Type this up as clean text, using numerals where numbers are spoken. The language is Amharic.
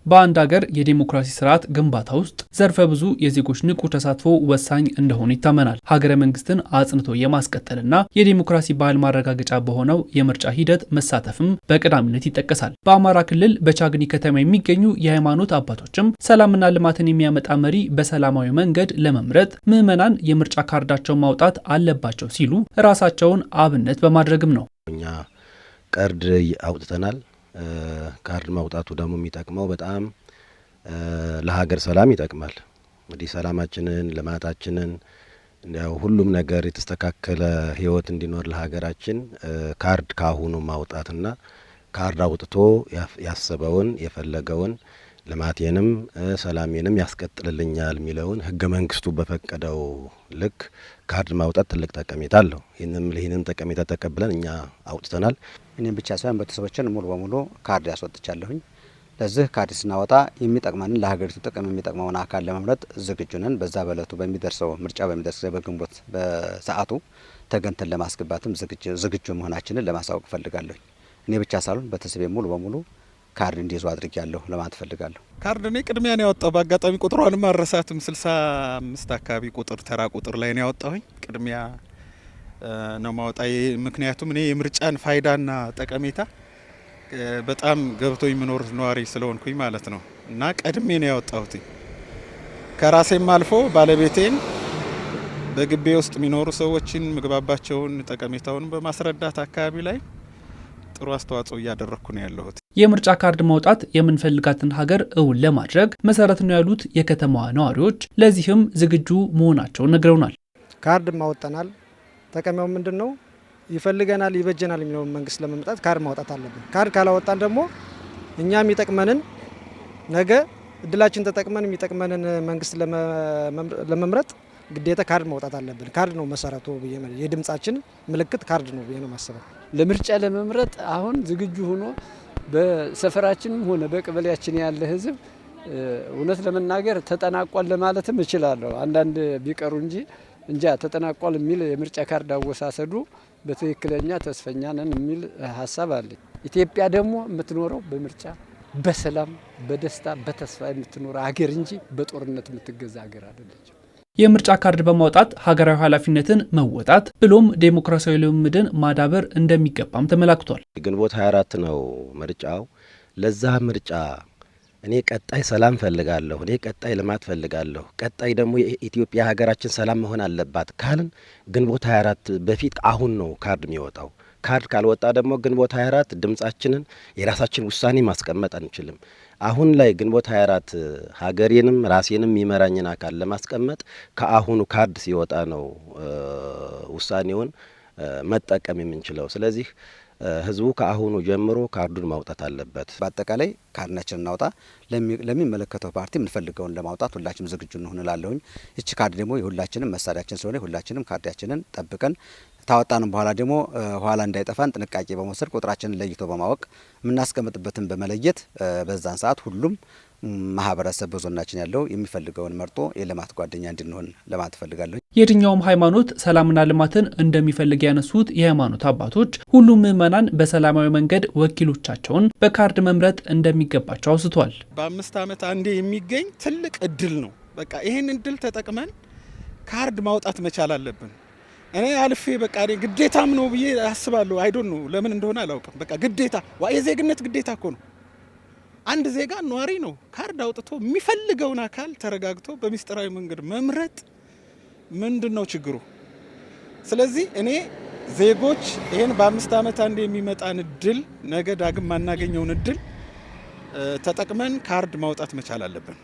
በአንድ ሀገር የዲሞክራሲ ስርዓት ግንባታ ውስጥ ዘርፈ ብዙ የዜጎች ንቁ ተሳትፎ ወሳኝ እንደሆኑ ይታመናል። ሀገረ መንግስትን አጽንቶ የማስቀጠልና የዲሞክራሲ ባህል ማረጋገጫ በሆነው የምርጫ ሂደት መሳተፍም በቀዳሚነት ይጠቀሳል። በአማራ ክልል በቻግኒ ከተማ የሚገኙ የሃይማኖት አባቶችም ሰላምና ልማትን የሚያመጣ መሪ በሰላማዊ መንገድ ለመምረጥ ምዕመናን የምርጫ ካርዳቸውን ማውጣት አለባቸው ሲሉ ራሳቸውን አብነት በማድረግም ነው። እኛ ካርድ አውጥተናል። ካርድ ማውጣቱ ደግሞ የሚጠቅመው በጣም ለሀገር ሰላም ይጠቅማል። እንግዲህ ሰላማችንን፣ ልማታችንን ያው ሁሉም ነገር የተስተካከለ ህይወት እንዲኖር ለሀገራችን ካርድ ካሁኑ ማውጣትና ካርድ አውጥቶ ያሰበውን የፈለገውን ልማቴንም ሰላሜንም ያስቀጥልልኛል የሚለውን ህገ መንግስቱ በፈቀደው ልክ ካርድ ማውጣት ትልቅ ጠቀሜታ አለው። ይህንን ጠቀሜታ ተቀብለን እኛ አውጥተናል። እኔም ብቻ ሳይሆን ቤተሰቦችን ሙሉ በሙሉ ካርድ ያስወጥቻለሁኝ። ለዚህ ካርድ ስናወጣ የሚጠቅመንን ለሀገሪቱ ጥቅም የሚጠቅመውን አካል ለመምረጥ ዝግጁ ነን። በዛ በእለቱ በሚደርሰው ምርጫ በሚደርሰው በግንቦት በሰዓቱ ተገንተን ለማስገባትም ዝግጁ መሆናችንን ለማሳወቅ ፈልጋለሁ። እኔ ብቻ ሳልሆን ቤተሰቤ ሙሉ በሙሉ ካርድ እንዲይዙ አድርጌያለሁ ለማለት ፈልጋለሁ። ካርድ እኔ ቅድሚያ ነው ያወጣው። በአጋጣሚ ቁጥሯንም አረሳትም 65 አካባቢ ቁጥር ተራ ቁጥር ላይ ነው ያወጣሁኝ። ቅድሚያ ነው ማውጣ። ምክንያቱም እኔ የምርጫን ፋይዳና ጠቀሜታ በጣም ገብቶ የሚኖር ነዋሪ ስለሆንኩኝ ማለት ነው እና ቀድሜ ነው ያወጣሁት። ከራሴም አልፎ ባለቤቴን በግቤ ውስጥ የሚኖሩ ሰዎችን ምግባባቸውን ጠቀሜታውን በማስረዳት አካባቢ ላይ ጥሩ አስተዋጽኦ እያደረኩ ነው ያለሁት። የምርጫ ካርድ ማውጣት የምንፈልጋትን ሀገር እውን ለማድረግ መሰረት ነው ያሉት የከተማዋ ነዋሪዎች ለዚህም ዝግጁ መሆናቸውን ነግረውናል። ካርድ ማውጣናል። ጠቀሜው ምንድነው? ይፈልገናል፣ ይበጀናል የሚለውን መንግስት ለመምጣት ካርድ ማውጣት አለብን። ካርድ ካላወጣን ደግሞ እኛም ይጠቅመንን ነገ እድላችን ተጠቅመን የሚጠቅመንን መንግስት ለመምረጥ ግዴታ ካርድ ማውጣት አለብን። ካርድ ነው መሰረቱ ብዬ የድምጻችን ምልክት ካርድ ነው ብዬ ነው ማሰበው። ለምርጫ ለመምረጥ አሁን ዝግጁ ሆኖ በሰፈራችንም ሆነ በቀበሌያችን ያለ ህዝብ እውነት ለመናገር ተጠናቋል ለማለትም እችላለሁ። አንዳንድ ቢቀሩ እንጂ ተጠናቋል የሚል የምርጫ ካርድ አወሳሰዱ በትክክለኛ ተስፈኛ ነን የሚል ሀሳብ አለ። ኢትዮጵያ ደግሞ የምትኖረው በምርጫ በሰላም በደስታ በተስፋ የምትኖር ሀገር እንጂ በጦርነት የምትገዛ ሀገር አይደለችም። የምርጫ ካርድ በማውጣት ሀገራዊ ኃላፊነትን መወጣት ብሎም ዴሞክራሲያዊ ልምምድን ማዳበር እንደሚገባም ተመላክቷል። ግንቦት 24 ነው ምርጫው። ለዛ ምርጫ እኔ ቀጣይ ሰላም ፈልጋለሁ፣ እኔ ቀጣይ ልማት ፈልጋለሁ፣ ቀጣይ ደግሞ የኢትዮጵያ ሀገራችን ሰላም መሆን አለባት ካልን ግንቦት 24 በፊት አሁን ነው ካርድ የሚወጣው። ካርድ ካልወጣ ደግሞ ግንቦት 24 ድምጻችንን የራሳችን ውሳኔ ማስቀመጥ አንችልም። አሁን ላይ ግንቦት 24 ሀገሬንም ራሴንም የሚመራኝን አካል ለማስቀመጥ ከአሁኑ ካርድ ሲወጣ ነው ውሳኔውን መጠቀም የምንችለው። ስለዚህ ህዝቡ ከአሁኑ ጀምሮ ካርዱን ማውጣት አለበት። በአጠቃላይ ካርዳችንን እናውጣ። ለሚመለከተው ፓርቲ የምንፈልገውን ለማውጣት ሁላችንም ዝግጁ እንሆን እላለሁኝ። እቺ ካርድ ደግሞ የሁላችንም መሳሪያችን ስለሆነ ሁላችንም ካርዳችንን ጠብቀን ታወጣንም በኋላ ደግሞ ኋላ እንዳይጠፋን ጥንቃቄ በመውሰድ ቁጥራችንን ለይቶ በማወቅ የምናስቀምጥበትን በመለየት በዛን ሰዓት ሁሉም ማህበረሰብ በዞናችን ያለው የሚፈልገውን መርጦ የልማት ጓደኛ እንድንሆን ለማለት ፈልጋለሁ። የትኛውም ሃይማኖት ሰላምና ልማትን እንደሚፈልግ ያነሱት የሃይማኖት አባቶች ሁሉም ምዕመናን በሰላማዊ መንገድ ወኪሎቻቸውን በካርድ መምረጥ እንደሚገባቸው አውስተዋል። በ5 ዓመት አንዴ የሚገኝ ትልቅ እድል ነው። በቃ ይሄን እድል ተጠቅመን ካርድ ማውጣት መቻል አለብን። እኔ አልፌ በቃ ግዴታም ነው ብዬ አስባለሁ። አይዶን ነው ለምን እንደሆነ አላውቅም። በቃ ግዴታ የዜግነት ግዴታ እኮ ነው። አንድ ዜጋ ኗሪ ነው። ካርድ አውጥቶ የሚፈልገውን አካል ተረጋግቶ በሚስጥራዊ መንገድ መምረጥ ምንድነው ችግሩ? ስለዚህ እኔ ዜጎች ይሄን በ5 ዓመት አንድ የሚመጣን እድል ነገ ዳግም ማናገኘውን እድል ተጠቅመን ካርድ ማውጣት መቻል አለብን።